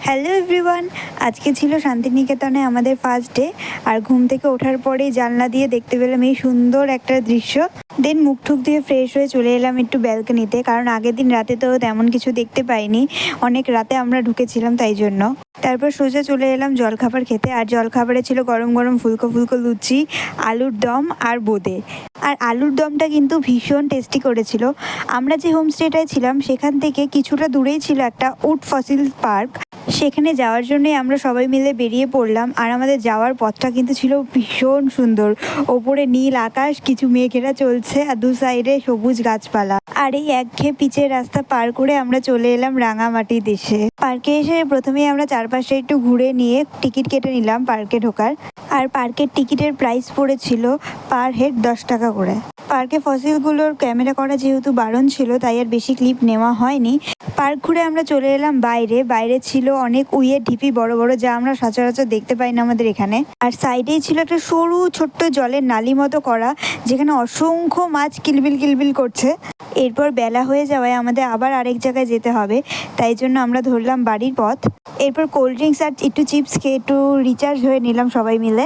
Hello everyone, আজকে ছিল শান্তিনিকেতনে আমাদের ফার্স্ট ডে। আর ঘুম থেকে ওঠার পরেই জানলা দিয়ে দেখতে পেলাম এই সুন্দর একটা দৃশ্য। দেন মুখ ঠুক দিয়ে ফ্রেশ হয়ে চলে এলাম একটু ব্যালকনিতে, কারণ আগের দিন রাতে তো তেমন কিছু দেখতে পাইনি, অনেক রাতে আমরা ঢুকেছিলাম তাই জন্য। তারপর সোজা চলে এলাম জলখাবার খেতে। আর জলখাবারে ছিল গরম গরম ফুলকো ফুলকো লুচি, আলুর দম আর বোঁদে। আর আলুর দমটা কিন্তু ভীষণ টেস্টি করেছিল। আমরা যে হোমস্টেটায় ছিলাম সেখান থেকে কিছুটা দূরেই ছিল একটা উড ফসিল পার্ক। সেখানে যাওয়ার জন্যই আমরা সবাই মিলে বেরিয়ে পড়লাম। আর আমাদের যাওয়ার পথটা কিন্তু ছিল ভীষণ সুন্দর। ওপরে নীল আকাশ, কিছু মেঘেরা চলছে আর দু সাইডে সবুজ গাছপালা। আর এই একঘেয়ে পিচের রাস্তা পার করে আমরা চলে এলাম রাঙামাটি দেশে। পার্কে এসে প্রথমেই আমরা চারপাশে একটু ঘুরে নিয়ে টিকিট কেটে নিলাম পার্কে ঢোকার। আর পার্কের টিকিটের প্রাইস পড়েছিল পার হেড 10 টাকা করে। পার্কে ফসিলগুলোর ক্যামেরা করা যেহেতু বারণ ছিল, তাই আর বেশি ক্লিপ নেওয়া হয়নি। পার্ক ঘুরে আমরা চলে এলাম বাইরে। বাইরে ছিল অনেক উইয়ের ঢিপি, বড় বড়, যা আমরা সচরাচর দেখতে পাই না আমাদের এখানে। আর সাইডেই ছিল একটা সরু ছোট্ট জলের নালি মতো করা, যেখানে অসংখ্য মাছ কিলবিল কিলবিল করছে। এরপর বেলা হয়ে যাওয়ায় আমাদের আবার আরেক জায়গায় যেতে হবে, তাই জন্য আমরা ধরলাম বাড়ির পথ। এরপর কোল্ড ড্রিঙ্কস আর একটু চিপস খেয়ে একটু রিচার্জ হয়ে নিলাম সবাই মিলে।